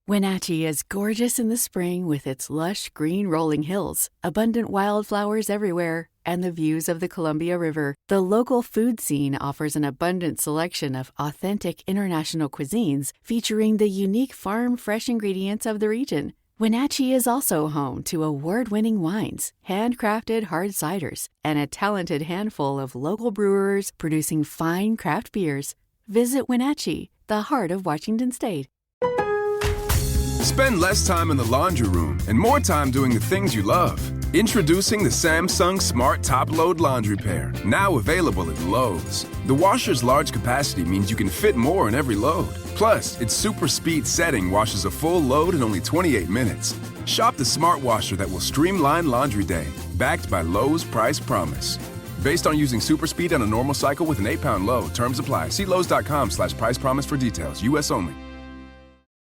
Wenatchee is gorgeous in the spring with its lush green rolling hills, abundant wildflowers everywhere, and the views of the Columbia River. The local food scene offers an abundant selection of authentic international cuisines featuring the unique farm-fresh ingredients of the region. Wenatchee is also home to award-winning wines, handcrafted hard ciders, and a talented handful of local brewers producing fine craft beers. Visit Wenatchee, the heart of Washington State. Spend less time in the laundry room and more time doing the things you love. Introducing the Samsung Smart Top Load Laundry Pair, now available at Lowe's. The washer's large capacity means you can fit more in every load. Plus, its super speed setting washes a full load in only 28 minutes. Shop the smart washer that will streamline laundry day, backed by Lowe's Price Promise. Based on using super speed on a normal cycle with an 8-pound load. Terms apply. See Lowe's.com/price promise for details. U.S. only.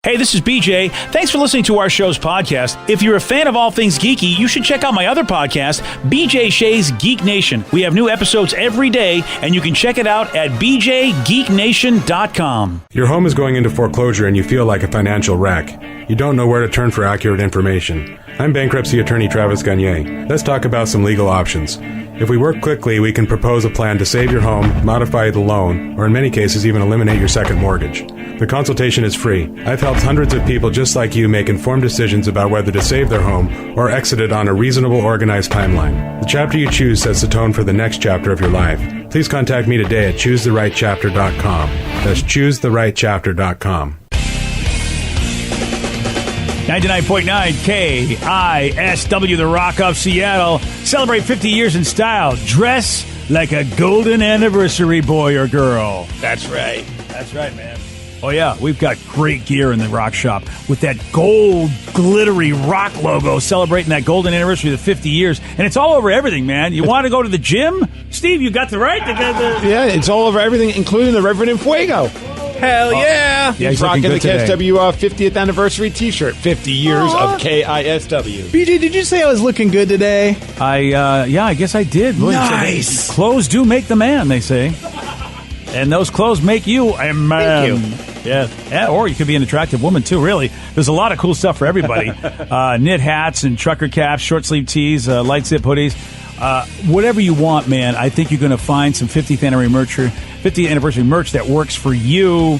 Hey, this is BJ. Thanks for listening to our show's podcast. If you're a fan of all things geeky, you should check out my other podcast, BJ Shea's Geek Nation. We have new episodes every day, and you can check it out at bjgeeknation.com. Your home is going into foreclosure and you feel like a financial wreck. You don't know where to turn for accurate information. I'm bankruptcy attorney Travis Gagne. Let's talk about some legal options. If we work quickly, we can propose a plan to save your home, modify the loan, or in many cases even eliminate your second mortgage. The consultation is free. I've helped hundreds of people just like you make informed decisions about whether to save their home or exit it on a reasonable, organized timeline. The chapter you choose sets the tone for the next chapter of your life. Please contact me today at choosetherightchapter.com. That's choosetherightchapter.com. 99.9 KISW, the Rock of Seattle. Celebrate 50 years in style. Dress like a golden anniversary boy or girl. That's right. That's right, man. Oh, yeah, we've got great gear in the Rock Shop with that gold, glittery Rock logo celebrating that golden anniversary of the 50 years. And it's all over everything, man. You want to go to the gym? Steve, you got the right to go to Yeah, it's all over everything, including the Reverend in Fuego. Hell yeah! Yeah, he's rocking the KISW 50th anniversary T-shirt. 50 years of KISW. BJ, did you say I was looking good today? I guess I did. Nice. Clothes do make the man, they say. And those clothes make you a man. Thank you. Yeah, or you could be an attractive woman, too, really. There's a lot of cool stuff for everybody. Knit hats and trucker caps, short-sleeve tees, light-zip hoodies. Whatever you want, man. I think you're going to find some 50th anniversary merch that works for you.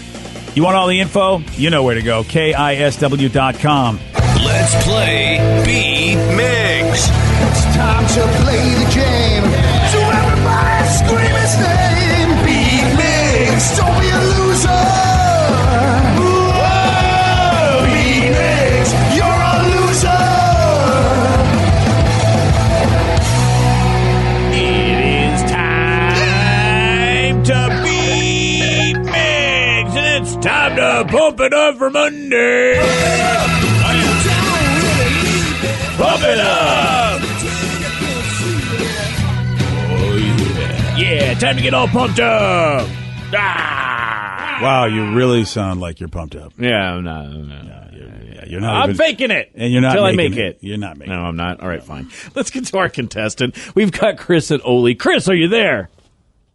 You want all the info? You know where to go. KISW.com. Let's play Beat Mix. It's time to play the game. So everybody scream his name. Beat Mix. Don't be a loser. Whoa. Beat Mix. You're a loser. It is time to Beat Mix. And it's time to pump it up for Monday. Pump it up! Oh, yeah. Yeah, time to get all pumped up! Ah! Wow, you really sound like you're pumped up. Yeah, I'm not. You're not. I'm faking it. And you're not until I making make it. You're not making it. No, I'm not. All right, fine. Let's get to our contestant. We've got Chris and Oli. Chris, are you there?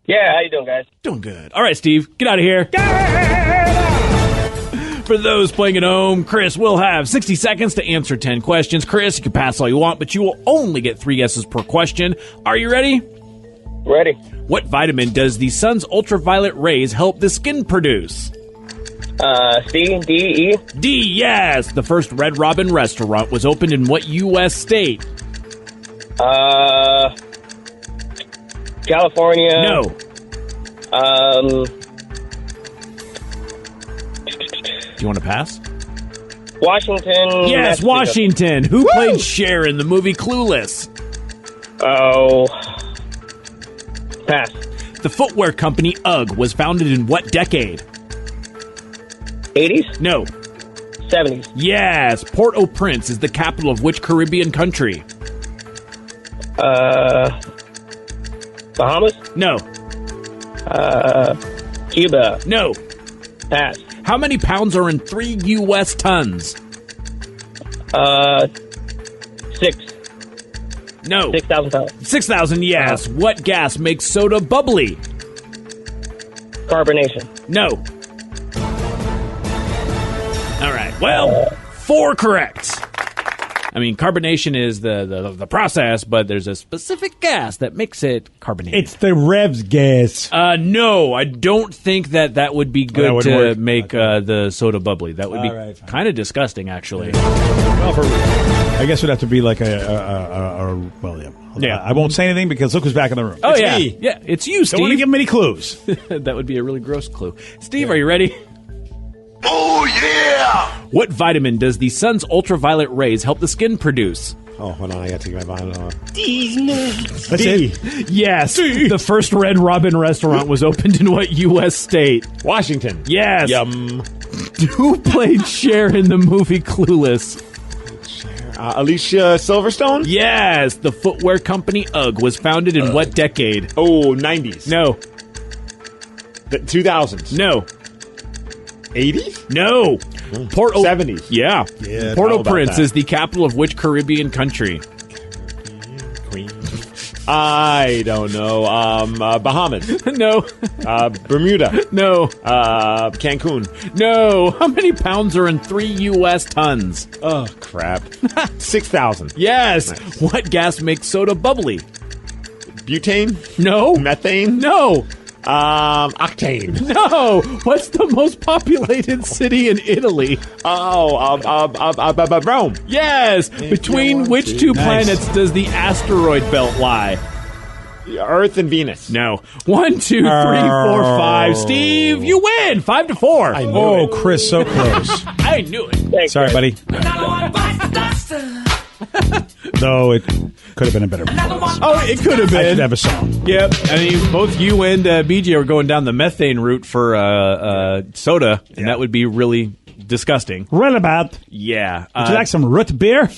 Yeah, how you doing, guys? Doing good. All right, Steve, get out of here. For those playing at home, Chris will have 60 seconds to answer 10 questions. Chris, you can pass all you want, but you will only get 3 guesses per question. Are you ready? Ready. What vitamin does the sun's ultraviolet rays help the skin produce? C, D, E. D, yes. The first Red Robin restaurant was opened in what U.S. state? California. No. Do you want to pass? Washington. Yes, Washington. Who played Cher in the movie Clueless? Oh. Pass. The footwear company UGG was founded in what decade? 80s? No. 70s. Yes. Port-au-Prince is the capital of which Caribbean country? Bahamas? No. Cuba? No. Pass. How many pounds are in 3 U.S. tons? 6. No. 6,000 pounds. 6,000, yes. What gas makes soda bubbly? Carbonation. No. All right. Well, 4 correct. I mean, carbonation is the process, but there's a specific gas that makes it carbonated. It's the Revs gas. No, I don't think that would be good to work. make the soda bubbly. That would be kind of disgusting, actually. Well, I guess it would have to be like yeah. I won't say anything because look who's back in the room. Oh, It's yeah. me. Yeah, it's you, Steve. Don't want to give him any clues. That would be a really gross clue. Steve, are you ready? Oh, yeah! What vitamin does the sun's ultraviolet rays help the skin produce? Oh, hold on. I got to take my vitamin off. That's it. Yes. The first Red Robin restaurant was opened in what U.S. state? Washington. Yes. Yum. Who played Cher in the movie Clueless? Alicia Silverstone? Yes. The footwear company UGG was founded in what decade? Oh, 90s. No. The 2000s. No. 80s? No. 70s. Yeah. Yeah, Port-au-Prince how about that? is the capital of which Caribbean country? Queen. I don't know. Bahamas. No. Bermuda. No. Cancun. No. How many pounds are in 3 U.S. tons? Oh, crap. 6,000. Yes. Nice. What gas makes soda bubbly? Butane? No. Methane? No. Octane. No. What's the most populated city in Italy? Rome. Yes. Between which two planets does the asteroid belt lie? Earth and Venus. No. 1, 2, 3, 4, 5. Steve, you win. 5-4. I knew Oh, it. Chris, so close. I knew it. Sorry, buddy. No, it could have been a better performance. Oh, it could have I been. should have a song. Yep. I mean, both you and BJ are going down the methane route for soda, and that would be really disgusting. Right about. Yeah. Would you like some root beer?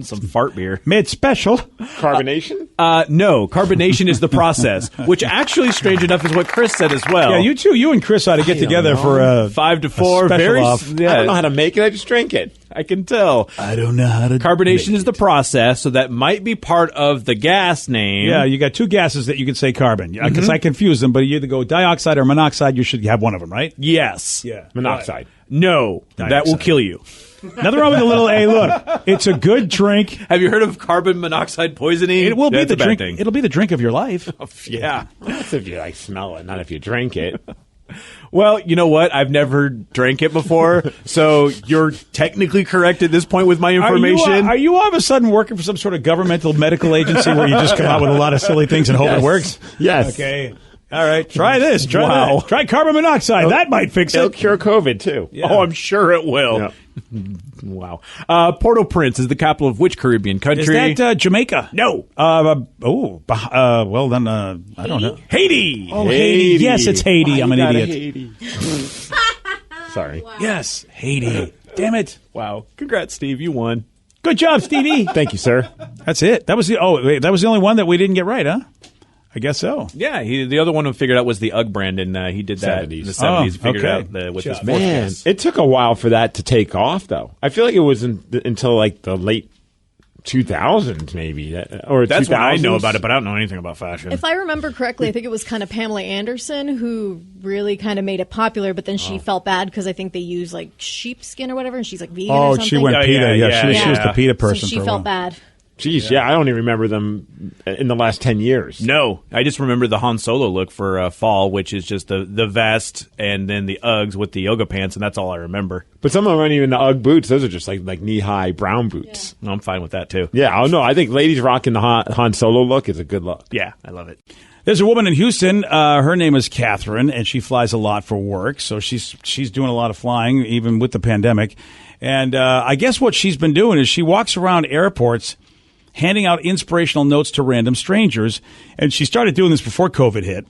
some fart beer? Made special. Carbonation? No. Carbonation is the process, which actually, strange enough, is what Chris said as well. Yeah, you and Chris ought to get together for a 5-4. a special Very. off. Yeah, I don't know how to make it. I just drink it. I can tell. I don't know how to. Carbonation make is the process, so that might be part of the gas name. Yeah, you got two gases that you could say carbon. Because I confuse them, but you either go dioxide or monoxide. You should have one of them, right? Yes. Yeah. Monoxide. No. That will Dioxide. kill you. Nothing wrong with a little. Hey, look, it's a good drink. Have you heard of carbon monoxide poisoning? It will be That's the a bad drink. thing. It'll be the drink of your life. Yeah. That's if you smell it, not if you drink it. Well, you know what? I've never drank it before, so you're technically correct at this point with my information. Are you all of a sudden working for some sort of governmental medical agency where you just come out with a lot of silly things and hope it works? Yes. Okay. All right. Try this. Try that. Try carbon monoxide. That might fix It'll it. cure COVID, too. Yeah. Oh, I'm sure it will. Yeah. Wow. Port-au-Prince is the capital of which Caribbean country? Is that Jamaica? No. Well, then, I don't know. Haiti. Oh, Haiti. Yes, it's Haiti. I'm an idiot. Haiti? Sorry. Yes, Haiti. Damn it. Wow. Congrats, Steve. You won. Good job, Stevie. Thank you, sir. That's it. That was the only one that we didn't get right, huh? I guess so. Yeah, the other one we figured out was the UGG brand, and he did that in the 70s. He figured out with his Man, forecast. it took a while for that to take off, though. I feel like it was until like the late 2000s, maybe. Or That's 2000s. what I know about it, but I don't know anything about fashion. If I remember correctly, I think it was kind of Pamela Anderson who really kind of made it popular, but then she felt bad because I think they use like sheepskin or whatever, and she's like vegan or something. She went PETA. Yeah, She was the PETA person So she for a felt while. bad. Jeez, yeah, I don't even remember them in the last 10 years. No, I just remember the Han Solo look for fall, which is just the vest and then the Uggs with the yoga pants, and that's all I remember. But some of them aren't even the UGG boots. Those are just like knee-high brown boots. No, I'm fine with that, too. Yeah, I don't know. I think ladies rocking the Han Solo look is a good look. Yeah, I love it. There's a woman in Houston. Her name is Catherine, and she flies a lot for work. So she's doing a lot of flying, even with the pandemic. And I guess what she's been doing is she walks around airports handing out inspirational notes to random strangers. And she started doing this before COVID hit.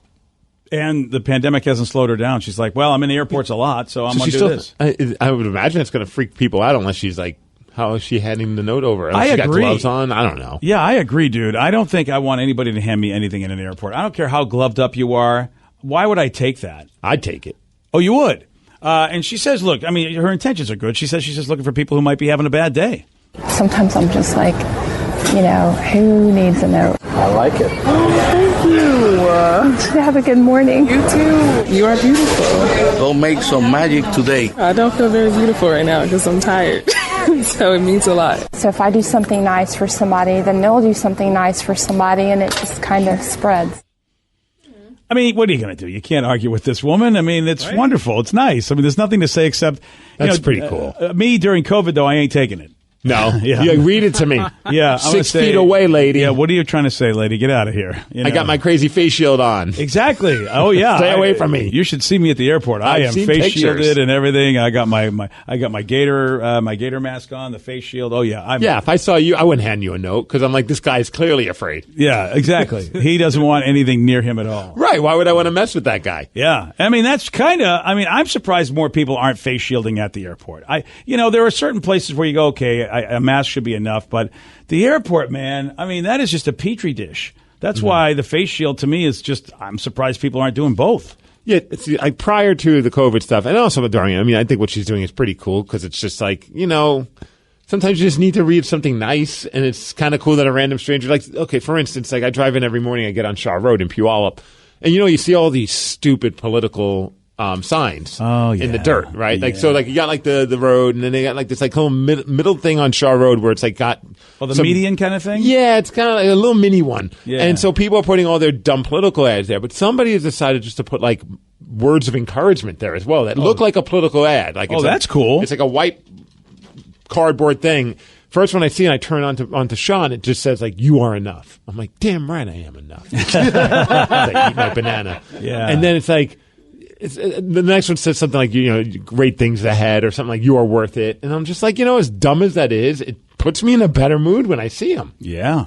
And the pandemic hasn't slowed her down. She's like, well, I'm in the airports a lot, so I'm going to do this. I would imagine it's going to freak people out unless she's like, how is she handing the note over? I she agree. got gloves on? I don't know. Yeah, I agree, dude. I don't think I want anybody to hand me anything in an airport. I don't care how gloved up you are. Why would I take that? I'd take it. Oh, you would? And she says, look, I mean, her intentions are good. She says she's just looking for people who might be having a bad day. Sometimes I'm just like, who needs a note? I like it. Oh, thank you. Have a good morning. You too. You are beautiful. Go make some magic today. I don't feel very beautiful right now because I'm tired. So it means a lot. So if I do something nice for somebody, then they'll do something nice for somebody, and it just kind of spreads. I mean, what are you going to do? You can't argue with this woman. I mean, it's wonderful. It's nice. I mean, there's nothing to say except that's pretty cool. Me during COVID, though, I ain't taking it. No. Yeah. Read it to me. Yeah. 6 feet away, lady. Yeah. What are you trying to say, lady? Get out of here. You know? I got my crazy face shield on. Exactly. Oh yeah. Stay away from me. You should see me at the airport. I am face shielded and everything. I got my gator mask on, the face shield. Oh yeah. If I saw you, I wouldn't hand you a note because I'm like, this guy's clearly afraid. Yeah. Exactly. He doesn't want anything near him at all. Right. Why would I want to mess with that guy? Yeah. I mean, that's I'm surprised more people aren't face shielding at the airport. There are certain places where you go, okay, a mask should be enough, but the airport, man, I mean, that is just a petri dish. That's why the face shield to me is just, I'm surprised people aren't doing both. Yeah, it's like prior to the COVID stuff, and also during it, I mean, I think what she's doing is pretty cool because it's just like, sometimes you just need to read something nice, and it's kind of cool that a random stranger, like, okay, for instance, like I drive in every morning, I get on Shaw Road in Puyallup, and you see all these stupid political signs in the dirt, right? Like, so like you got like the road, and then they got like this like whole middle thing on Shaw Road where it's like got the median kind of thing. Yeah, it's kind of like a little mini one. Yeah. And so people are putting all their dumb political ads there, but somebody has decided just to put like words of encouragement there as well that look like a political ad. Like, that's cool. It's like a white cardboard thing. First one I see, and I turn onto Shaw, and it just says like, "You are enough." I'm like, "Damn right, I am enough." It's like, eat my banana. Yeah. And then it's like. The next one says something like, great things ahead or something like you are worth it. And I'm just like, as dumb as that is, it puts me in a better mood when I see him. Yeah.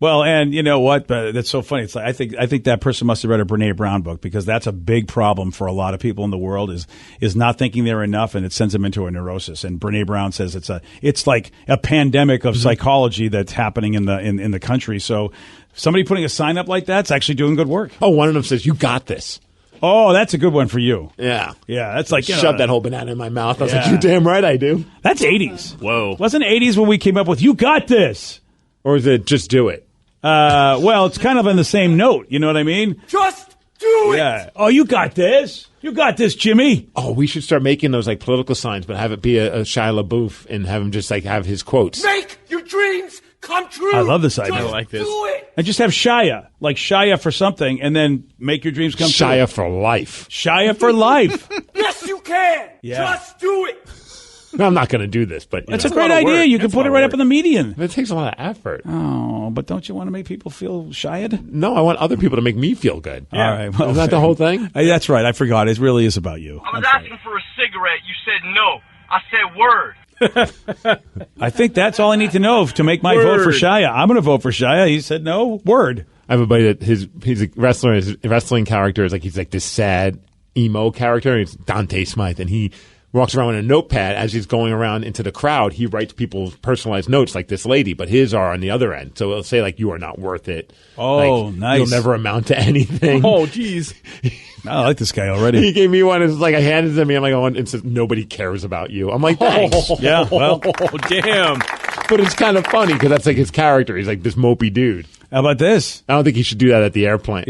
Well, and you know what? But that's so funny. It's like I think that person must have read a Brene Brown book because that's a big problem for a lot of people in the world is not thinking they're enough, and it sends them into a neurosis. And Brene Brown says it's like a pandemic of psychology that's happening in the country. So somebody putting a sign up like that's actually doing good work. Oh, one of them says, "You got this." Oh, that's a good one for you. Yeah. Yeah, that's like, shove that whole banana in my mouth. I was like, you're damn right I do. That's 80s. Whoa. Wasn't 80s when we came up with, "You got this"? Or is it just do it? Well, it's kind of on the same note. You know what I mean? Just do it. Yeah. Oh, you got this. You got this, Jimmy. Oh, we should start making those like political signs, but have it be a Shia LaBeouf and have him just like have his quotes. Make your dreams come true. I love this idea. Just I like this. Do it. And just have Shia, like Shia for something, and then make your dreams come true. Shia for life. Shia for life. Yes, you can. Yeah. Just do it. No, I'm not going to do this, but it's a great idea. You can put it right up in the median. But it takes a lot of effort. Oh, but don't you want to make people feel shied? No, I want other people to make me feel good. Yeah. All right. Well, isn't that the whole thing? That's right. I forgot. It really is about you. I was asking for a cigarette. You said no. I said word. I think that's all I need to know to make my vote for Shia. I'm going to vote for Shia. He said no. Word. I have a buddy that he's a wrestler. His wrestling character is like he's like this sad emo character. It's Dante Smythe, and he walks around with a notepad as he's going around into the crowd. He writes people's personalized notes like this lady, but his are on the other end. So it'll say like, "You are not worth it." Oh, like, nice. You'll never amount to anything. Oh, jeez. I like this guy already. He gave me one. It's like I handed it to me. I'm like, "Oh," it says, "Nobody cares about you." I'm like, "Thanks." Yeah. Well, damn. But it's kind of funny because that's like his character. He's like this mopey dude. How about this? I don't think he should do that at the airport.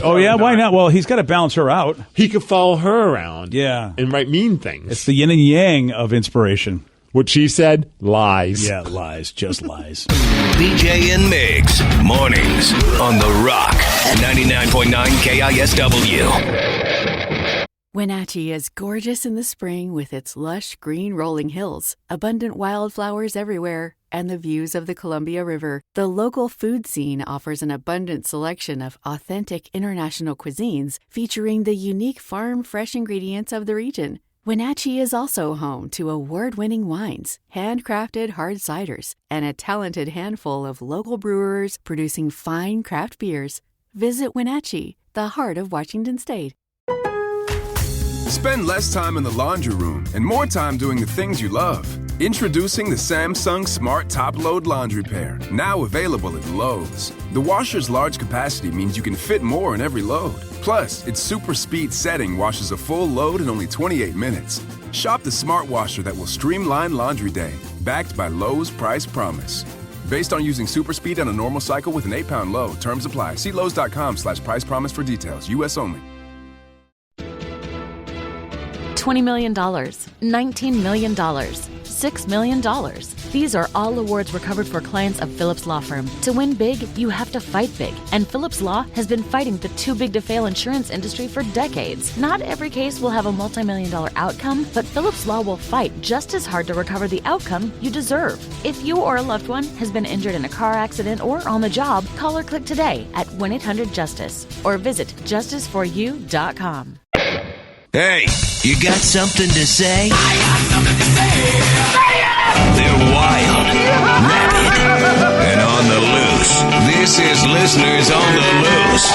Oh, yeah? Why not? Well, he's got to balance her out. He could follow her around. Yeah. And write mean things. It's the yin and yang of inspiration. What she said, lies. Yeah, lies. Just lies. BJ and Migs, mornings on The Rock, 99.9 KISW. Wenatchee is gorgeous in the spring with its lush green rolling hills, abundant wildflowers everywhere, and the views of the Columbia River. The local food scene offers an abundant selection of authentic international cuisines featuring the unique farm-fresh ingredients of the region. Wenatchee is also home to award-winning wines, handcrafted hard ciders, and a talented handful of local brewers producing fine craft beers. Visit Wenatchee, the heart of Washington State. Spend less time in the laundry room and more time doing the things you love. Introducing the Samsung Smart Top Load Laundry Pair, now available at Lowe's. The washer's large capacity means you can fit more in every load. Plus, its super speed setting washes a full load in only 28 minutes. Shop the smart washer that will streamline laundry day, backed by Lowe's Price Promise. Based on using super speed and a normal cycle with an 8-pound load. Terms apply. See Lowe's.com/price promise for details. U.S. only. $20 million, $19 million, $6 million. These are all awards recovered for clients of Phillips Law Firm. To win big, you have to fight big. And Phillips Law has been fighting the too big to fail insurance industry for decades. Not every case will have a multi-million-dollar outcome, but Phillips Law will fight just as hard to recover the outcome you deserve. If you or a loved one has been injured in a car accident or on the job, call or click today at 1-800-JUSTICE or visit justiceforyou.com. Hey, you got something to say? I got something to say. They're wild, rabid, and on the loose. This is Listeners on the Loose.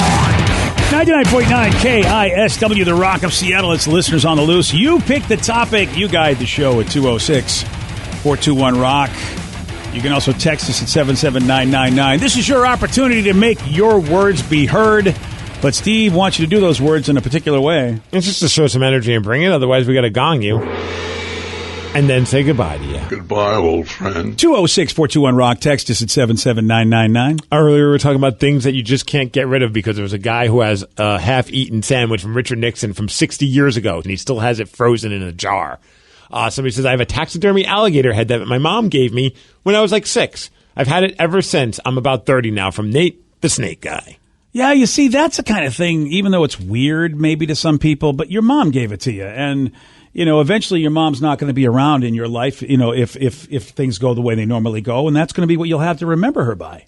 99.9 KISW, The Rock of Seattle. It's Listeners on the Loose. You pick the topic. You guide the show at 206-421-ROCK. You can also text us at 77999. This is your opportunity to make your words be heard. But Steve wants you to do those words in a particular way. It's just to show some energy and bring it. Otherwise, we got to gong you. And then say goodbye to you. Goodbye, old friend. 206-421-ROCK. Text us at 77999. Earlier, we were talking about things that you just can't get rid of because there was a guy who has a half-eaten sandwich from Richard Nixon from 60 years ago, and he still has it frozen in a jar. Somebody says, I have a taxidermy alligator head that my mom gave me when I was like 6. I've had it ever since. I'm about 30 now, from Nate, the snake guy. Yeah, you see, that's the kind of thing, even though it's weird maybe to some people, but your mom gave it to you. And, you know, eventually your mom's not going to be around in your life, you know, if things go the way they normally go. And that's going to be what you'll have to remember her by.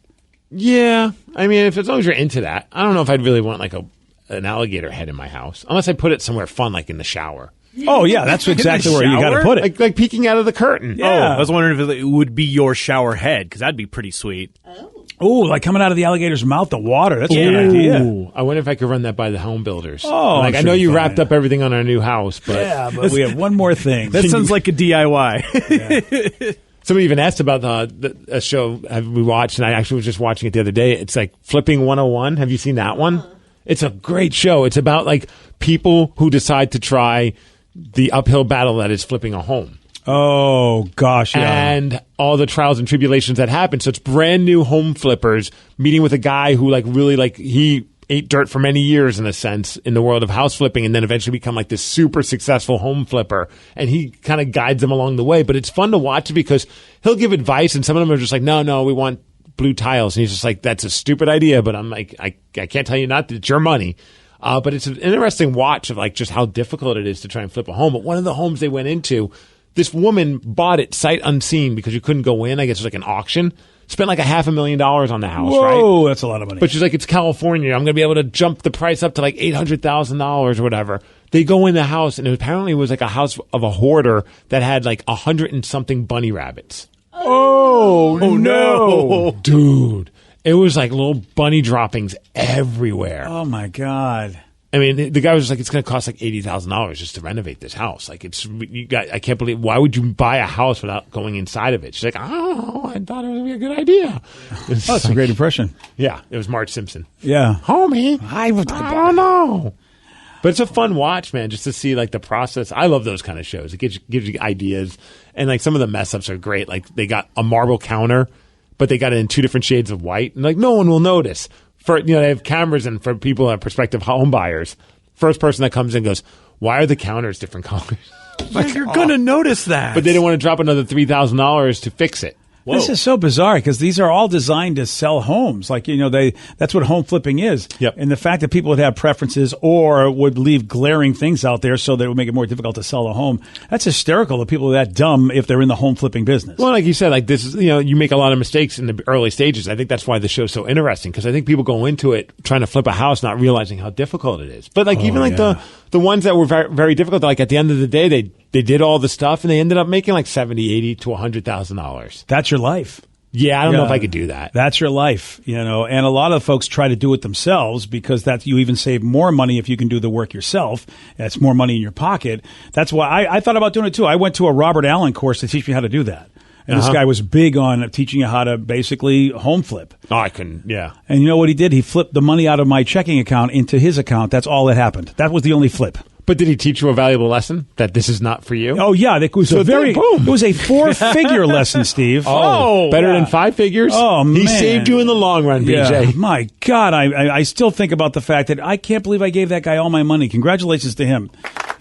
Yeah. I mean, as long as you're into that. I don't know if I'd really want like an alligator head in my house, unless I put it somewhere fun, like in the shower. Oh, yeah, that's exactly where you got to put it. Like peeking out of the curtain. Yeah. I was wondering if it would be your shower head, because that'd be pretty sweet. Oh, like coming out of the alligator's mouth, the water. That's a good idea. I wonder if I could run that by the home builders. Oh, like, I know you wrapped up everything on our new house, but yeah, but we have one more thing. That sounds like a DIY. Yeah. Somebody even asked about a show we watched, and I actually was just watching it the other day. It's like Flipping 101. Have you seen that one? It's a great show. It's about like people who decide to try the uphill battle that is flipping a home. Oh, gosh, yeah. And all the trials and tribulations that happen. So it's brand new home flippers meeting with a guy who he ate dirt for many years in a sense in the world of house flipping and then eventually become like this super successful home flipper. And he kind of guides them along the way. But it's fun to watch because he'll give advice and some of them are just like, no, we want blue tiles. And he's just like, that's a stupid idea. But I'm like, I can't tell you not. It's your money. But it's an interesting watch of like just how difficult it is to try and flip a home. But one of the homes they went into, this woman bought it sight unseen because you couldn't go in. I guess it was like an auction. Spent like $500,000 on the house, right? Whoa, that's a lot of money. But she's like, it's California. I'm going to be able to jump the price up to like $800,000 or whatever. They go in the house, and apparently it was like a house of a hoarder that had like 100 and something bunny rabbits. Oh no. Dude. It was like little bunny droppings everywhere. Oh, my God. I mean, the guy was just like, it's going to cost like $80,000 just to renovate this house. Like, I can't believe, why would you buy a house without going inside of it? She's like, oh, I thought it would be a good idea. That's a great impression. Yeah, it was Marge Simpson. Yeah. Homie, I don't know. But it's a fun watch, man, just to see like the process. I love those kind of shows. It gives you ideas. And like some of the mess ups are great. Like they got a marble counter, but they got it in 2 different shades of white. And like no one will notice. They have cameras and for people who are prospective home buyers, first person that comes in goes, why are the counters different colors? Like, you're going to notice that. But they didn't want to drop another $3,000 to fix it. Whoa. This is so bizarre because these are all designed to sell homes. Like, that's what home flipping is. Yep. And the fact that people would have preferences or would leave glaring things out there so that it would make it more difficult to sell a home. That's hysterical that people are that dumb if they're in the home flipping business. Well, like you said, like this is, you make a lot of mistakes in the early stages. I think that's why the show's so interesting because I think people go into it trying to flip a house not realizing how difficult it is. But like the ones that were very, very difficult, like at the end of the day, they did all the stuff and they ended up making like $70,000, $80,000 to $100,000. That's your life. Yeah, I don't know if I could do that. That's your life, and a lot of folks try to do it themselves because you even save more money if you can do the work yourself. That's more money in your pocket. That's why I thought about doing it too. I went to a Robert Allen course to teach me how to do that. And this guy was big on teaching you how to basically home flip. Oh, I couldn't, yeah. And you know what he did? He flipped the money out of my checking account into his account. That's all that happened. That was the only flip. But did he teach you a valuable lesson that this is not for you? Oh yeah, it was So a very boom. it was a 4-figure lesson, Steve. Oh, better than 5 figures? Oh, He man. saved you in the long run, BJ. Yeah, my God, I still think about the fact that I can't believe I gave that guy all my money. Congratulations to him.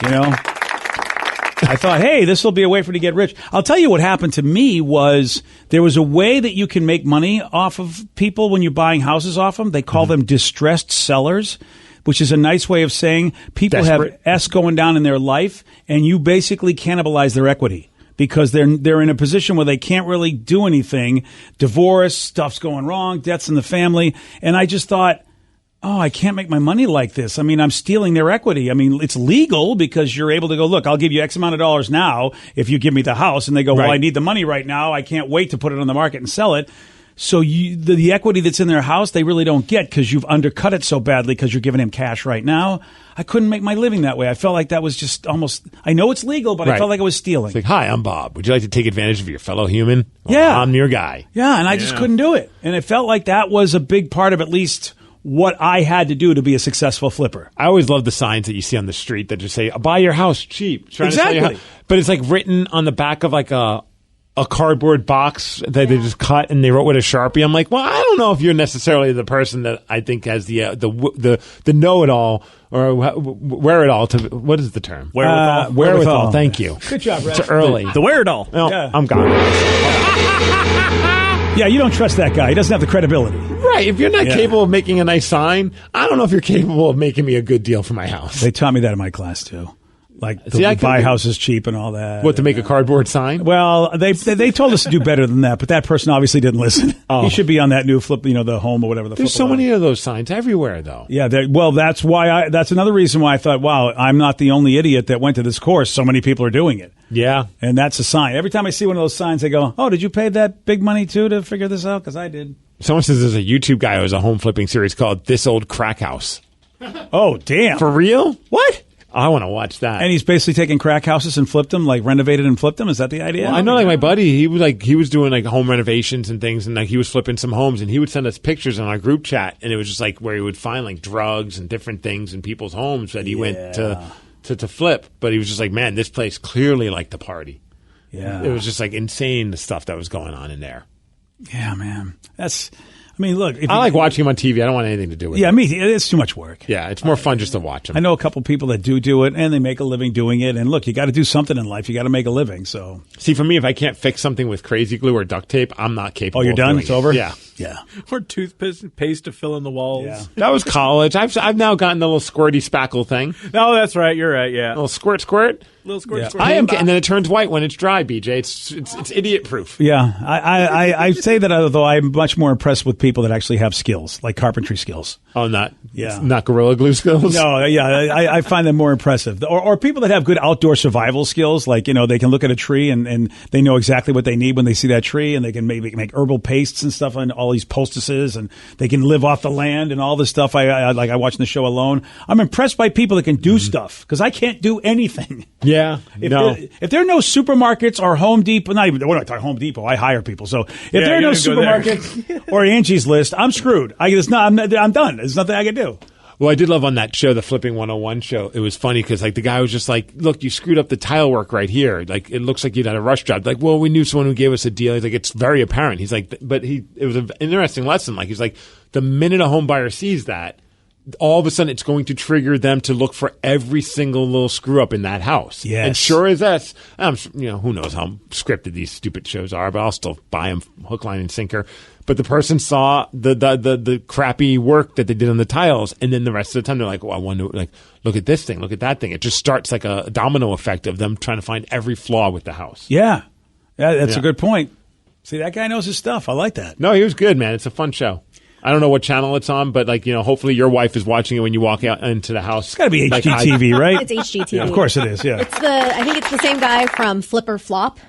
You know, I thought, hey, this will be a way for me to get rich. I'll tell you what happened to me was there was a way that you can make money off of people when you're buying houses off them. They call them distressed sellers, which is a nice way of saying people Desperate. have S going down in their life, and you basically cannibalize their equity because they're in a position where they can't really do anything. Divorce, stuff's going wrong, debts in the family. And I just thought, oh, I can't make my money like this. I mean, I'm stealing their equity. I mean, it's legal because you're able to go, look, I'll give you X amount of dollars now if you give me the house. And they go, well, Right. I need the money right now. I can't wait to put it on the market and sell it. So the equity that's in their house, they really don't get because you've undercut it so badly because you're giving him cash right now. I couldn't make my living that way. I felt like that was just almost, I know it's legal, but I Right. felt like I was stealing. It's like, hi, I'm Bob. Would you like to take advantage of your fellow human? Well, Yeah. I'm your guy. Yeah, and I just couldn't do it. And it felt like that was a big part of at least what I had to do to be a successful flipper. I always love the signs that you see on the street that just say, buy your house cheap. Trying to sell your Exactly. house. But it's like written on the back of like a cardboard box that they just cut and they wrote with a Sharpie. I'm like, well, I don't know if you're necessarily the person that I think has the know-it-all or where-it-all to, what is the term? Wherewithal. Wherewithal. Thank you. Good job, Rex. It's early. The where-it-all. Well, Yeah. I'm gone. Yeah, you don't trust that guy. He doesn't have the credibility. Right. If you're not Yeah. capable of making a nice sign, I don't know if you're capable of making me a good deal for my house. They taught me that in my class, too. Like, See, I buy couldn't- houses cheap and all that. What, to make a cardboard sign? Well, they told us to do better than that, but that person obviously didn't listen. Oh. He should be on that new flip, the home or whatever. There's so many of those signs everywhere, though. Yeah, well, that's another reason why I thought, wow, I'm not the only idiot that went to this course. So many people are doing it. Yeah. And that's a sign. Every time I see one of those signs, I go, oh, did you pay that big money, too, to figure this out? Because I did. Someone says there's a YouTube guy who has a home flipping series called This Old Crack House. Oh, damn. For real? What? I want to watch that. And he's basically taking crack houses and flipped them, like renovated and flipped them. Is that the idea? Well, I know, like my buddy, he was doing like home renovations and things, and like he was flipping some homes, and he would send us pictures on our group chat, and it was just like where he would find like drugs and different things in people's homes that he went to flip. But he was just like, man, this place clearly like the party. Yeah. It was just like insane the stuff that was going on in there. Yeah, man. Look. I like watching him on TV. I don't want anything to do with it. Yeah, me. It's too much work. Yeah, it's more fun just to watch him. I know a couple people that do it, and they make a living doing it. And look, you got to do something in life. You got to make a living. So, see, for me, if I can't fix something with crazy glue or duct tape, I'm not capable. Oh, you're of done? doing It's it. over? Yeah. Yeah. Or toothpaste to fill in the walls. Yeah. That was college. I've now gotten the little squirty spackle thing. No, that's right. You're right. Yeah. Little squirt. Little squirt. Yeah. squirt. I am, and then it turns white when it's dry. BJ, it's idiot proof. Yeah, I say that, although I'm much more impressed with people that actually have skills, like carpentry skills. Oh, not Yeah. not Gorilla Glue skills. No, yeah, I find them more impressive. Or people that have good outdoor survival skills, like, they can look at a tree and they know exactly what they need when they see that tree, and they can maybe make herbal pastes and stuff on all these poultices, and they can live off the land and all this stuff. I watch in the show Alone. I'm impressed by people that can do stuff, because I can't do anything. Yeah. If there are no supermarkets or Home Depot, not even, we're not talking Home Depot, I hire people. So if there are no you don't go there. supermarkets or Angie's List, I'm screwed. I'm done. There's nothing I can do. Well, I did love on that show, the Flipping 101 show. It was funny because like the guy was just like, "Look, you screwed up the tile work right here. Like it looks like you had a rush job." Like, well, we knew someone who gave us a deal. He's like, "It's very apparent." He's like, "But it was an interesting lesson." Like he's like, the minute a home buyer sees that, all of a sudden it's going to trigger them to look for every single little screw up in that house. Yes. And sure as that, who knows how scripted these stupid shows are, but I'll still buy them hook, line, and sinker. But the person saw the crappy work that they did on the tiles, and then the rest of the time they're like, "Oh, I wonder, like, look at this thing, look at that thing." It just starts like a domino effect of them trying to find every flaw with the house. Yeah, that's Yeah. a good point. See, that guy knows his stuff. I like that. No, he was good, man. It's a fun show. I don't know what channel it's on, but hopefully your wife is watching it when you walk out into the house. It's got to be Like HGTV, right? It's HGTV. Yeah, of course it is. Yeah. I think it's the same guy from Flipper Flop.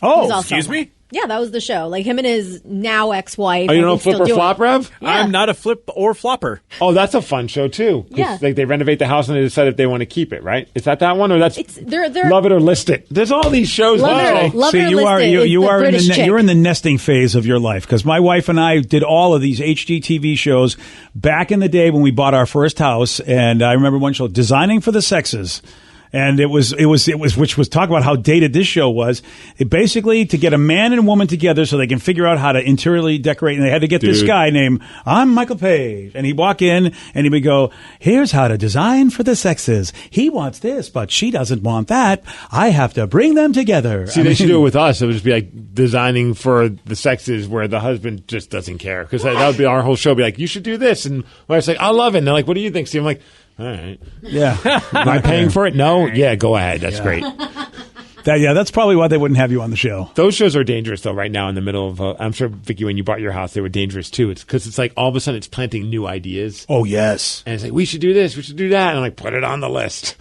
Oh, He's also Excuse on me? Yeah, that was the show. Like him and his now ex-wife. Oh, you I know think, Flip still or do it. Flop, Rev? Yeah. I'm not a flip or flopper. Oh, that's a fun show too. 'Cause, Yeah. like they renovate the house and they decide if they want to keep it. Right? Is that one or that's They're Love It or List It? There's all these shows. Love now. It or- Love See, It or you List are It you, is you the are in British the chick. you're in the nesting phase of your life because my wife and I did all of these HGTV shows back in the day when we bought our first house, and I remember one show, Designing for the Sexes. And it was, which was talk about how dated this show was. It basically to get a man and woman together so they can figure out how to interiorly decorate. And they had to get this guy named, I'm Michael Page. And he'd walk in and he would go, here's how to design for the sexes. He wants this, but she doesn't want that. I have to bring them together. See, they should do it with us. It would just be like designing for the sexes where the husband just doesn't care. Because that would be our whole show. Be like, you should do this. And my wife's like, I love it. And they're like, what do you think, Steve? I'm like, all right. Yeah. Am I paying for it? No? Yeah, go ahead. That's great. That's probably why they wouldn't have you on the show. Those shows are dangerous, though, right now in the middle of, I'm sure, Vicky, when you bought your house, they were dangerous, too. It's because it's like all of a sudden it's planting new ideas. Oh, yes. And it's like, we should do this, we should do that. And I'm like, put it on the list.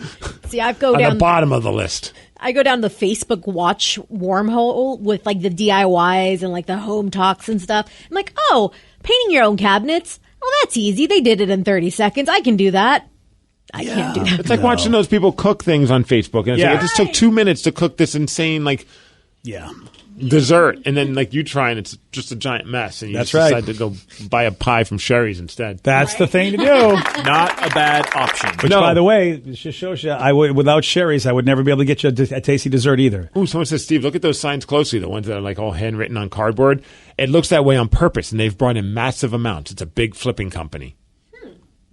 See, I go on down the bottom of the list. I go down the Facebook watch wormhole with like the DIYs and like the home talks and stuff. I'm like, oh, painting your own cabinets. Well, that's easy. They did it in 30 seconds. I can do that. I can't do that. It's like watching those people cook things on Facebook. And it's like, it just took 2 minutes to cook this insane, dessert. And then, you try and it's just a giant mess. And you That's just right. decide to go buy a pie from Sherry's instead. That's the thing to do. Not a bad option. Which, by the way, it just shows you, without Sherry's, I would never be able to get you a tasty dessert either. Ooh, someone says, Steve, look at those signs closely, the ones that are all handwritten on cardboard. It looks that way on purpose, and they've brought in massive amounts. It's a big flipping company.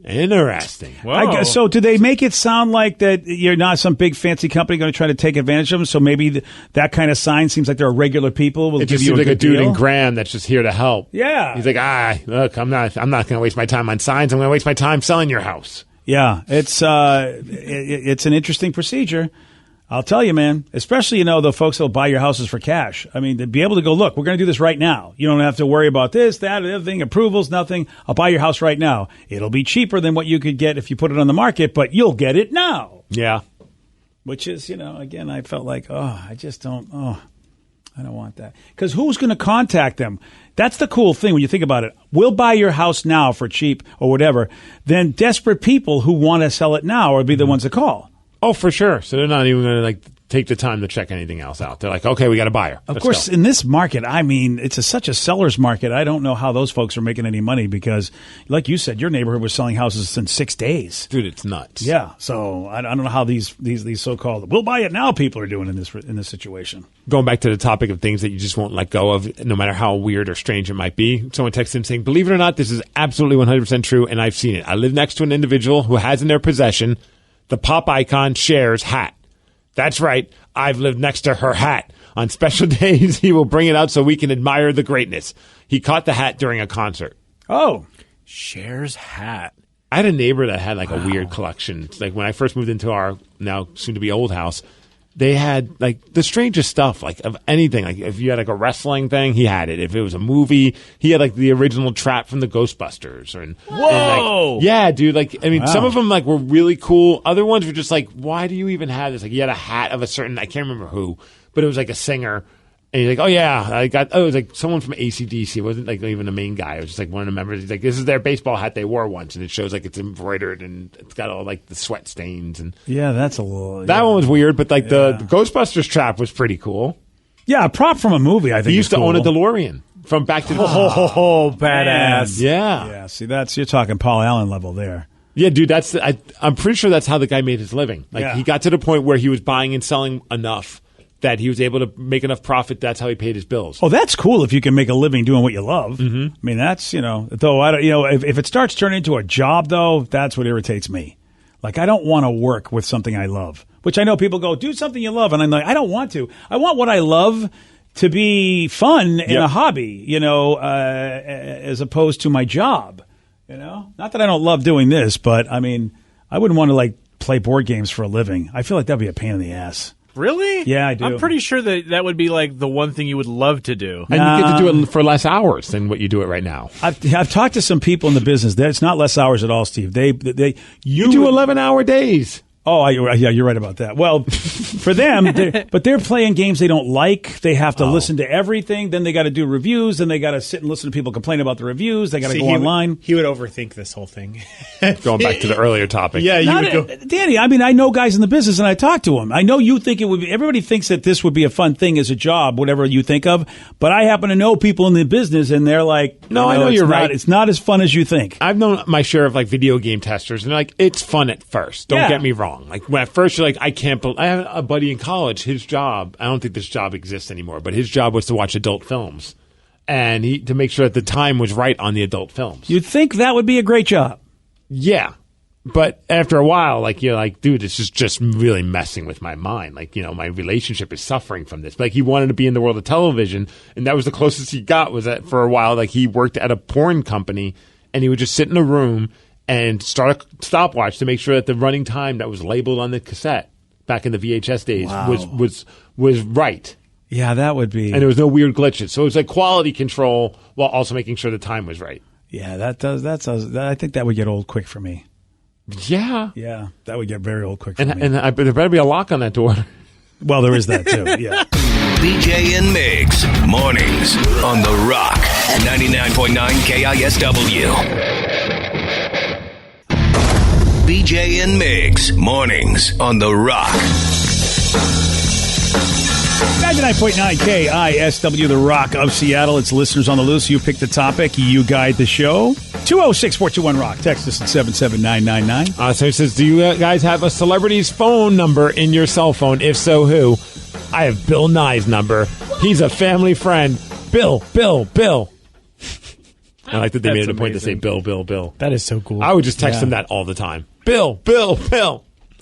Interesting. I guess, so do they make it sound like that you're not some big fancy company going to try to take advantage of them? So maybe that kind of sign seems like there are regular people will It give just you seems a like a good dude deal. in Grand that's just here to help. Yeah. He's like, look, I'm not going to waste my time on signs. I'm going to waste my time selling your house. Yeah, it's an interesting procedure. I'll tell you, man, especially, the folks that'll buy your houses for cash. I mean, to be able to go, look, we're going to do this right now. You don't have to worry about this, that, or the other thing, approvals, nothing. I'll buy your house right now. It'll be cheaper than what you could get if you put it on the market, but you'll get it now. Yeah. Which is, again, I felt like, I don't want that. Because who's going to contact them? That's the cool thing when you think about it. We'll buy your house now for cheap or whatever. Then desperate people who want to sell it now will be the ones that call. Oh, for sure. So they're not even going to take the time to check anything else out. They're like, okay, we got a buyer. Of Let's course, go. in this market, I mean, it's such a seller's market. I don't know how those folks are making any money because, like you said, your neighborhood was selling houses in 6 days. Dude, it's nuts. Yeah, so I don't know how these so-called "we'll buy it now" people are doing in this situation. Going back to the topic of things that you just won't let go of, no matter how weird or strange it might be. Someone texted in saying, believe it or not, this is absolutely 100% true, and I've seen it. I live next to an individual who has in their possession the pop icon Cher's hat. That's right. I've lived next to her hat. On special days, he will bring it out so we can admire the greatness. He caught the hat during a concert. Oh. Cher's hat. I had a neighbor that had a weird collection. It's like when I first moved into our now soon-to-be old house, they had the strangest stuff, of anything. If you had a wrestling thing, he had it. If it was a movie, he had the original trap from the Ghostbusters. Whoa! Yeah, dude. Wow. Some of them were really cool. Other ones were just why do you even have this? He had a hat of a certain, I can't remember who, but it was a singer. And he's like, oh yeah, it was someone from AC/DC. It wasn't even the main guy. It was just one of the members. He's like, this is their baseball hat they wore once, and it shows it's embroidered and it's got all the sweat stains and Yeah, that's a little. that one was weird. But the Ghostbusters trap was pretty cool. Yeah, a prop from a movie. I think He used is to own a cool. DeLorean from Back to the Oh, badass! Yeah, Yeah, see, you're talking Paul Allen level there. yeah, dude. I'm pretty sure that's how the guy made his living. Yeah. He got to the point where he was buying and selling enough that he was able to make enough profit. That's how he paid his bills. Oh, that's cool if you can make a living doing what you love. Mm-hmm. I mean, that's, though, I don't, if it starts turning into a job, though, that's what irritates me. I don't want to work with something I love, which I know people go, do something you love. And I'm like, I don't want to. I want what I love to be fun and a hobby, as opposed to my job, Not that I don't love doing this, but I mean, I wouldn't want to play board games for a living. I feel like that'd be a pain in the ass. Really? Yeah, I do. I'm pretty sure that would be the one thing you would love to do. And you get to do it for less hours than what you do it right now. I've talked to some people in the business. It's not less hours at all, Steve. You do 11-hour days. Oh, yeah, you're right about that. Well, for them, they're playing games they don't like. They have to listen to everything. Then they got to do reviews. Then they got to sit and listen to people complain about the reviews. They got to go online. He would overthink this whole thing. Going back to the earlier topic. Yeah, you would go. Danny, I mean, I know guys in the business, and I talk to them. I know you think it would be. Everybody thinks that this would be a fun thing as a job, whatever you think of. But I happen to know people in the business, and they're like, "No, I know you're right. It's not as fun as you think." I've known my share of like video game testers, and they're like, it's fun at first. Don't get me wrong. Like when at first you're like, I can't believe. I have a buddy in college. His job, I don't think this job exists anymore, but his job was to watch adult films, and to make sure that the time was right on the adult films. You'd think that would be a great job. Yeah. But after a while, like, you're like, dude, this is just really messing with my mind. Like, my relationship is suffering from this. Like, he wanted to be in the world of television, and that was the closest he got, was that for a while, like, he worked at a porn company, and he would just sit in a room and start a stopwatch to make sure that the running time that was labeled on the cassette back in the VHS days was right. Yeah, that would be. And there was no weird glitches. So it was like quality control while also making sure the time was right. Yeah, I think that would get old quick for me. Yeah. Yeah, that would get very old quick for me. And there better be a lock on that door. Well, there is that too, yeah. BJ and Migs, mornings on The Rock, 99.9 KISW. BJ and Migs, mornings on The Rock. 99.9 KISW, The Rock of Seattle. It's listeners on the loose. You pick the topic. You guide the show. 206-421-ROCK. Text us at 77999. So it says, do you guys have a celebrity's phone number in your cell phone? If so, who? I have Bill Nye's number. He's a family friend. Bill. I like that they made it a point to say Bill. That is so cool. I would just text him that all the time. Bill.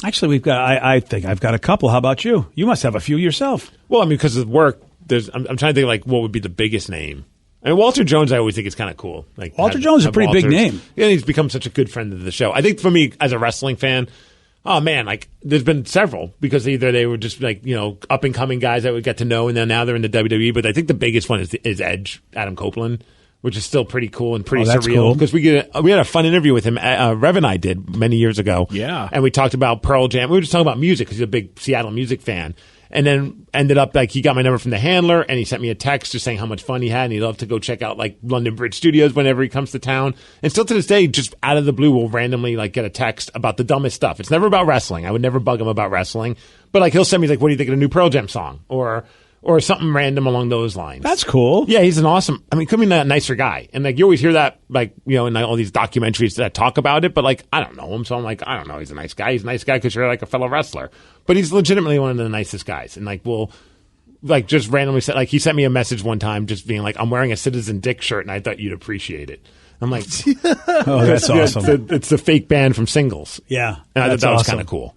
Actually, we've got. I think I've got a couple. How about you? You must have a few yourself. Well, I mean, because of work, I'm trying to think like what would be the biggest name. I mean, Walter Jones, I always think it's kind of cool. Like Walter Jones is a pretty big name. Yeah, he's become such a good friend of the show. I think for me, as a wrestling fan, oh man, like there's been several because either they were just like up and coming guys that we get to know, and then now they're in the WWE. But I think the biggest one is Edge, Adam Copeland, which is still pretty cool and pretty surreal because we had a fun interview with him. Rev and I did many years ago. Yeah, and we talked about Pearl Jam. We were just talking about music because he's a big Seattle music fan. And then ended up like he got my number from the handler, and he sent me a text just saying how much fun he had, and he'd love to go check out like London Bridge Studios whenever he comes to town. And still to this day, just out of the blue, we'll randomly like get a text about the dumbest stuff. It's never about wrestling. I would never bug him about wrestling, but like he'll send me like, "What do you think of the new Pearl Jam song?" or something random along those lines. That's cool. Yeah, he's an awesome. I mean, could be a nicer guy, and like you always hear that, like in all these documentaries that talk about it. But like, I don't know him, so I'm like, I don't know. He's a nice guy. He's a nice guy because you're like a fellow wrestler, but he's legitimately one of the nicest guys. And like, we'll like just randomly said, like he sent me a message one time, just being like, "I'm wearing a Citizen Dick shirt, and I thought you'd appreciate it." I'm like, "Oh, that's awesome." It's the fake band from Singles. Yeah, and I thought that was kind of cool.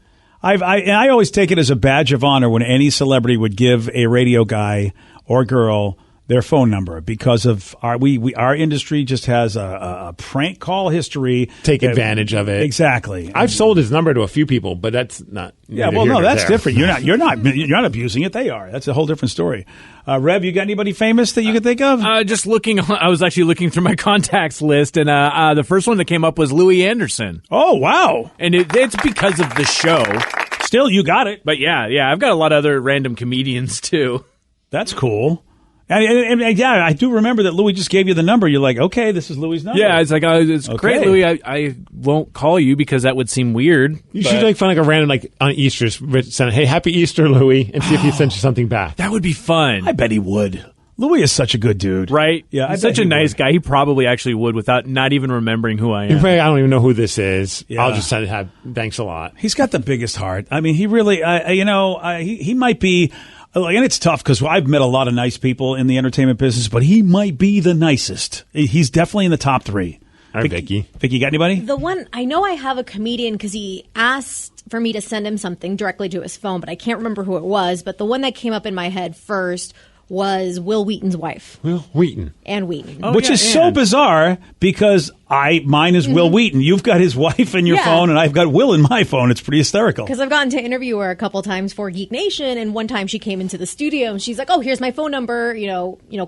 I always take it as a badge of honor when any celebrity would give a radio guy or girl their phone number because of our industry just has a prank call history. Take advantage of it. Exactly. I've sold his number to a few people, but that's not. Yeah, well, no, that's different. You're not abusing it. They are. That's a whole different story. Rev, you got anybody famous that you could think of? Just looking. I was actually looking through my contacts list, and the first one that came up was Louis Anderson. Oh, wow! And it's because of the show. Still, you got it. But yeah, I've got a lot of other random comedians too. That's cool. And yeah, I do remember that Louis just gave you the number. You're like, okay, this is Louis' number. Yeah, it's like, it's okay. Great, Louis. I won't call you because that would seem weird. You should like find like a random like on Easter, send, "Hey, Happy Easter, Louis," and see if he sends you something back. That would be fun. I bet he would. Louis is such a good dude, right? Yeah, he's such a nice guy. He probably actually would without not even remembering who I am. I don't even know who this is. Yeah. I'll just send it. Thanks a lot. He's got the biggest heart. I mean, he really, he might be. And it's tough because I've met a lot of nice people in the entertainment business, but he might be the nicest. He's definitely in the top three. All right, Vicky. Vicky, got anybody? The one, I know I have a comedian because he asked for me to send him something directly to his phone, but I can't remember who it was. But the one that came up in my head first was Will Wheaton's wife. Will Wheaton. Ann Wheaton. Which is so bizarre because mine is Will Wheaton. You've got his wife in your phone, and I've got Will in my phone. It's pretty hysterical. Because I've gotten to interview her a couple times for Geek Nation, and one time she came into the studio, and she's like, "Oh, here's my phone number.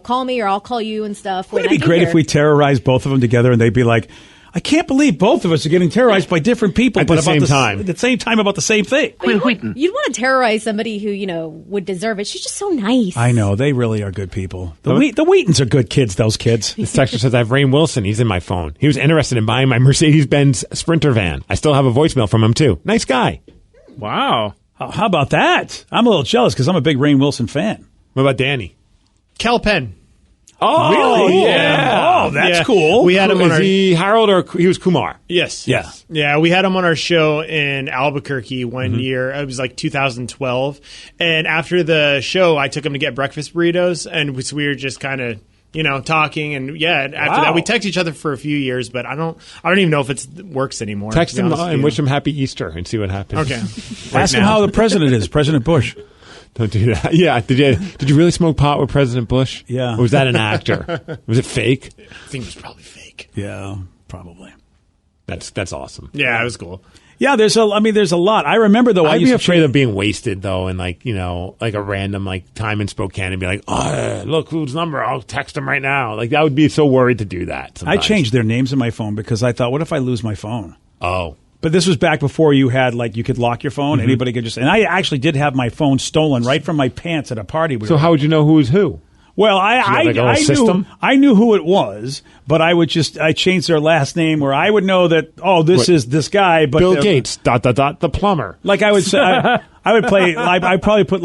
Call me or I'll call you and stuff." Wouldn't it be great if we terrorized both of them together, and they'd be like, I can't believe both of us are getting terrorized by different people, At but the about same time. At the same time about the same thing. You'd want to terrorize somebody who, would deserve it. She's just so nice. I know. They really are good people. The Wheatons are good kids, those kids. This texter says, I have Rainn Wilson. He's in my phone. He was interested in buying my Mercedes-Benz Sprinter van. I still have a voicemail from him, too. Nice guy. Wow. How about that? I'm a little jealous because I'm a big Rainn Wilson fan. What about Danny? Cal Penn. Oh, really? Yeah. Oh, that's Yeah. cool. We had him on Is our... he Harold or he was Kumar? Yes. Yeah. Yeah, we had him on our show in Albuquerque one year. It was like 2012. And after the show, I took him to get breakfast burritos, and we were just kind of, talking. And after that, we text each other for a few years, but I don't even know if it works anymore. Text him and wish him happy Easter and see what happens. Okay. Ask him how the president is, President Bush. Don't do that. Yeah. Did you really smoke pot with President Bush? Yeah. Or was that an actor? Was it fake? I think it was probably fake. Yeah, probably. That's awesome. Yeah, it was cool. Yeah, there's a lot. I remember though. I'd I used be to afraid of being wasted though, and like a random time in Spokane, and be like, oh, look whose number. I'll text him right now. Like I would be so worried to do that. Sometimes. I changed their names in my phone because I thought, what if I lose my phone? Oh. But this was back before you had you could lock your phone. Anybody could and I actually did have my phone stolen right from my pants at a party. So how would you know who was who? Well, I knew who it was, but I changed their last name where I would know that this is this guy. But Bill Gates, ... the plumber. Like I would say, I would play. I probably put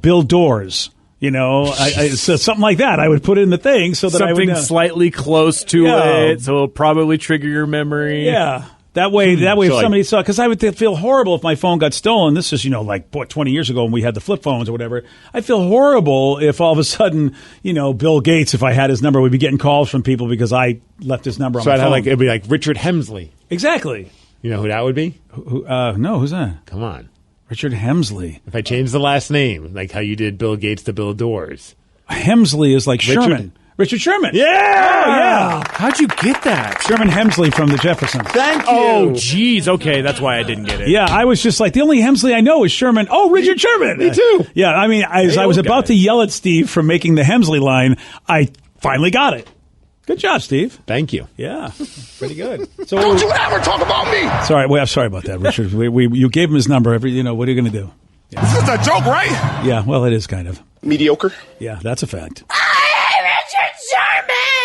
Bill Doors. So something like that. I would put in the thing so that something I would slightly close to it, so it'll probably trigger your memory. Yeah. That way, if somebody saw, because I would feel horrible if my phone got stolen. This is, 20 years ago when we had the flip phones or whatever. I'd feel horrible if all of a sudden, Bill Gates, if I had his number, would be getting calls from people because I left his number on my phone. It'd be like Richard Hemsley. Exactly. You know who that would be? No, who's that? Come on. Richard Hemsley. If I changed the last name, like how you did Bill Gates to Bill Doors. Hemsley is like Sherman. Richard Sherman. Yeah. Oh, yeah. How'd you get that? Sherman Hemsley from the Jeffersons. Thank you. Oh, geez. Okay, that's why I didn't get it. Yeah, I was just like, the only Hemsley I know is Sherman. Oh, Richard Sherman. Me too. Yeah, I mean, as I was about to yell at Steve for making the Hemsley line, I finally got it. Good job, Steve. Thank you. Yeah, pretty good. So Don't you ever talk about me! Sorry, I'm sorry about that, Richard. You gave him his number. What are you going to do? Yeah. This is a joke, right? Yeah, well, it is kind of. Mediocre. Yeah, that's a fact. Richard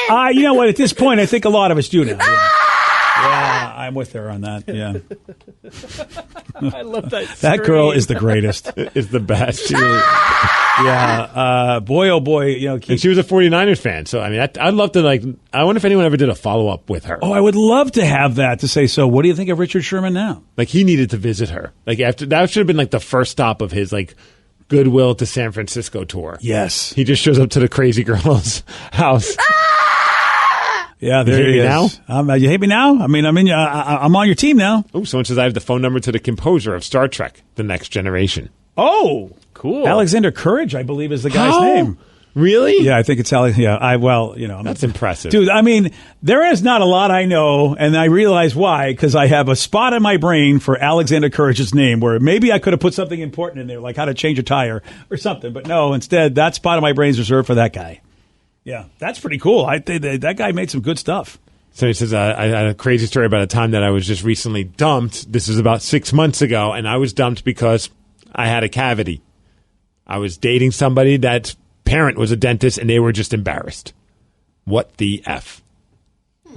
Sherman! You know what? At this point, I think a lot of us do now. Yeah, I'm with her on that. Yeah. I love that. That girl is the greatest. Is the best. She really, yeah. Boy, oh boy. And she was a 49ers fan. So, I mean, I'd love to, I wonder if anyone ever did a follow-up with her. Oh, I would love to have that to say, so what do you think of Richard Sherman now? Like, he needed to visit her. Like, after that should have been, the first stop of his, Goodwill to San Francisco tour. Yes. He just shows up to the crazy girl's house. Yeah, there you he is. Now? You hate me now? I mean, I'm on your team now. Oh, someone says I have the phone number to the composer of Star Trek, The Next Generation. Oh, cool. Alexander Courage, I believe, is the guy's name. Really? Yeah, I think it's Alex. Yeah, that's impressive, dude. I mean, there is not a lot I know, and I realize why because I have a spot in my brain for Alexander Courage's name, where maybe I could have put something important in there, like how to change a tire or something. But no, instead, that spot in my brain is reserved for that guy. Yeah, that's pretty cool. I think that guy made some good stuff. So he says, I had a crazy story about a time that I was just recently dumped. This was about 6 months ago, and I was dumped because I had a cavity. I was dating somebody that's parent was a dentist, and they were just embarrassed. What the F?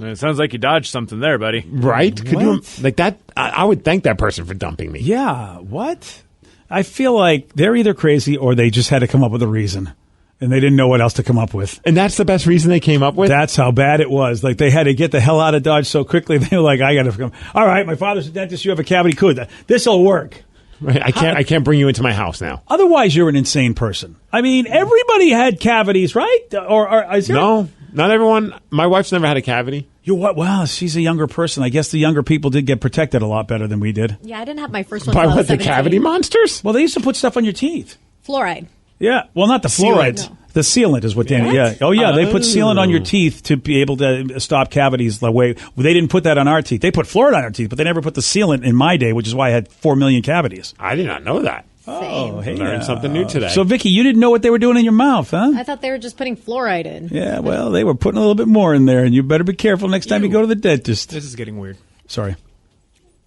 It sounds like you dodged something there, buddy. Right? Could you, that? I would thank that person for dumping me. Yeah, what? I feel like they're either crazy or they just had to come up with a reason. And they didn't know what else to come up with. And that's the best reason they came up with? That's how bad it was. Like, they had to get the hell out of Dodge so quickly. They were like, I got to come. All right, my father's a dentist. You have a cavity. Good. This'll work. Right. I can't bring you into my house now. Otherwise, you're an insane person. I mean, everybody had cavities, right? Or is there... No, not everyone. My wife's never had a cavity. Well, she's a younger person. I guess the younger people did get protected a lot better than we did. Yeah, I didn't have my first one By until I what, was the 17. cavity monsters? Well, they used to put stuff on your teeth. Fluoride. Yeah, well, not the fluoride. No. The sealant is what Danny. Yeah. Oh, yeah. They put sealant on your teeth to be able to stop cavities the way they didn't put that on our teeth. They put fluoride on our teeth, but they never put the sealant in my day, which is why I had 4 million cavities. I did not know that. Oh, hey, learned something new today. So, Vicky, you didn't know what they were doing in your mouth, huh? I thought they were just putting fluoride in. Yeah, well, they were putting a little bit more in there, and you better be careful next time you go to the dentist. This is getting weird. Sorry.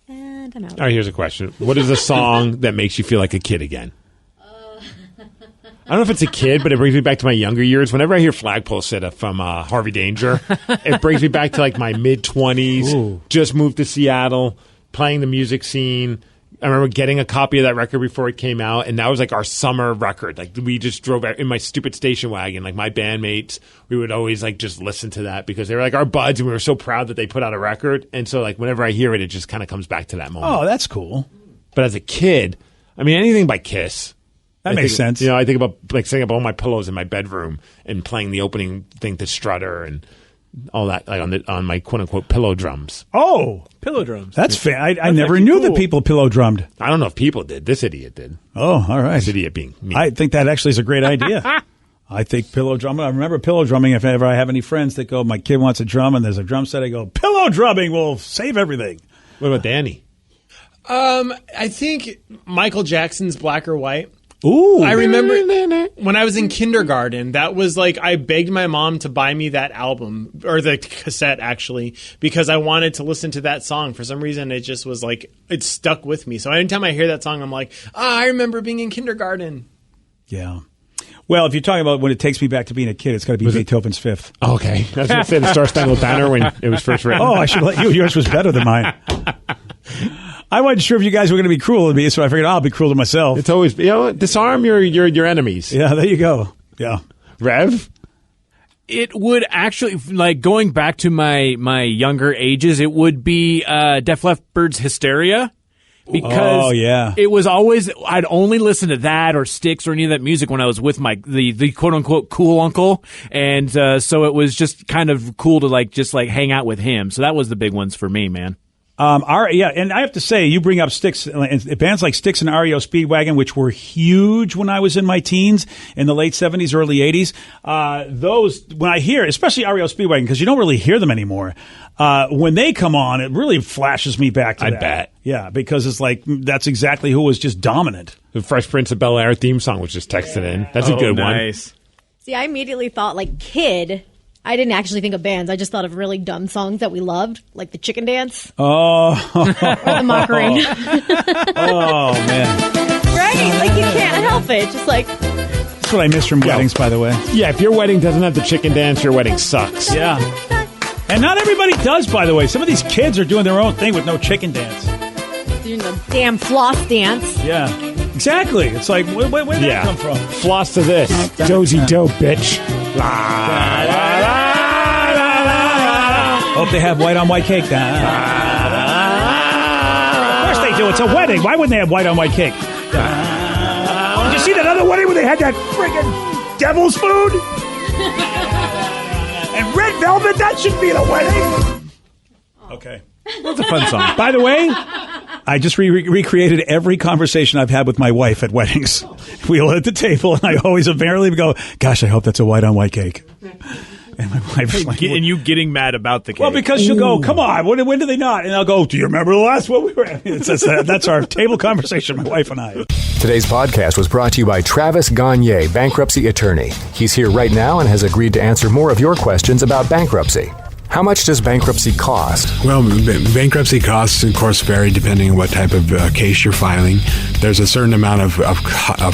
And I'm out. All right, here's a question. What is a song that makes you feel like a kid again? I don't know if it's a kid, but it brings me back to my younger years. Whenever I hear Flagpole Sitta from Harvey Danger, it brings me back to like my mid-20s, just moved to Seattle, playing the music scene. I remember getting a copy of that record before it came out, and that was like our summer record. Like we just drove in my stupid station wagon. Like my bandmates, we would always like just listen to that because they were like our buds, and we were so proud that they put out a record. And so like whenever I hear it, it just kind of comes back to that moment. Oh, that's cool. But as a kid, I mean, anything by Kiss. That makes sense. You know, I think about like setting up all my pillows in my bedroom and playing the opening thing to Strutter and all that, like on my quote unquote pillow drums. Oh, Pillow drums. that's fair. I never knew that people pillow drummed. I don't know if people did. This idiot did. Oh, all right. This idiot being me. I think that actually is a great idea. I think pillow drumming. I remember pillow drumming. If ever I have any friends that go, my kid wants a drum and there's a drum set, I go, pillow drumming will save everything. What about Danny? I think Michael Jackson's Black or White. Ooh. I remember when I was in kindergarten, that was like I begged my mom to buy me that album, or the cassette actually, because I wanted to listen to that song. For some reason, it just was like, it stuck with me. So anytime I hear that song, I'm like, I remember being in kindergarten. Yeah. Well, if you're talking about when it takes me back to being a kid, it's got to be Beethoven's Fifth. Oh, okay. I was going to say the Star Spangled Banner when it was first written. Oh, I should let you. Yours was better than mine. I wasn't sure if you guys were going to be cruel to me, so I figured I'll be cruel to myself. It's always, disarm your enemies. Yeah, there you go. Yeah. Rev? It would actually, like, going back to my younger ages, it would be Def Leppard's Hysteria. Because it was always, I'd only listen to that or Styx or any of that music when I was with the quote unquote cool uncle. And so it was just kind of cool to just hang out with him. So that was the big ones for me, man. And I have to say, you bring up Styx, and bands like Styx and REO Speedwagon, which were huge when I was in my teens in the late 70s, early 80s. Those, when I hear, especially REO Speedwagon, because you don't really hear them anymore, when they come on, it really flashes me back to that. I bet. Yeah, because it's like, that's exactly who was just dominant. The Fresh Prince of Bel-Air theme song was just texted in. That's a good one. See, I immediately thought Kid. I didn't actually think of bands. I just thought of really dumb songs that we loved, like the Chicken Dance. Oh. Or the Macarena. Oh, man. Right? Like, you can't help it. Just like... That's what I miss from weddings, by the way. Yeah, if your wedding doesn't have the chicken dance, your wedding sucks. Yeah. And not everybody does, by the way. Some of these kids are doing their own thing with no chicken dance. Doing the damn floss dance. Yeah. Exactly. It's like, where did that come from? Floss to this. Dozy dope, bitch. La, la, la, la, la. Hope they have white on white cake. Of course they do. It's a wedding. Why wouldn't they have white on white cake? Did you see that other wedding where they had that friggin' devil's food? And red velvet? That should be the wedding. Okay. That's a fun song. By the way, I just recreated every conversation I've had with my wife at weddings. We'll at the table, and I always invariably go, gosh, I hope that's a white on white cake. And my wife's like... And you getting mad about the cake. Well, because she'll go, come on, when do they not? And I'll go, do you remember the last one we were at? That's our table conversation, my wife and I. Today's podcast was brought to you by Travis Gagne, bankruptcy attorney. He's here right now and has agreed to answer more of your questions about bankruptcy. How much does bankruptcy cost? Well, bankruptcy costs, of course, vary depending on what type of case you're filing. There's a certain amount of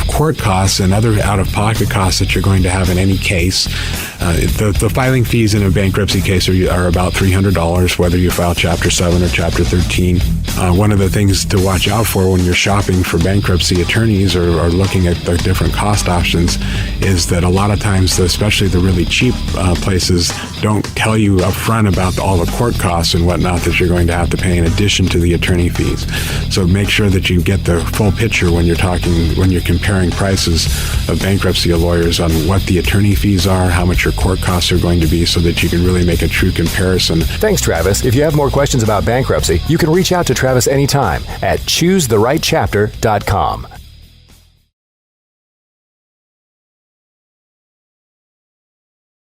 court costs and other out-of-pocket costs that you're going to have in any case. The filing fees in a bankruptcy case are about $300, whether you file Chapter 7 or Chapter 13. One of the things to watch out for when you're shopping for bankruptcy attorneys or looking at the different cost options is that a lot of times, especially the really cheap places, don't tell you up front about all the court costs and whatnot that you're going to have to pay in addition to the attorney fees. So make sure that you get the full picture when you're comparing prices of bankruptcy lawyers on what the attorney fees are, how much your court costs are going to be, so that you can really make a true comparison. Thanks, Travis. If you have more questions about bankruptcy, you can reach out to Travis anytime at choosetherightchapter.com.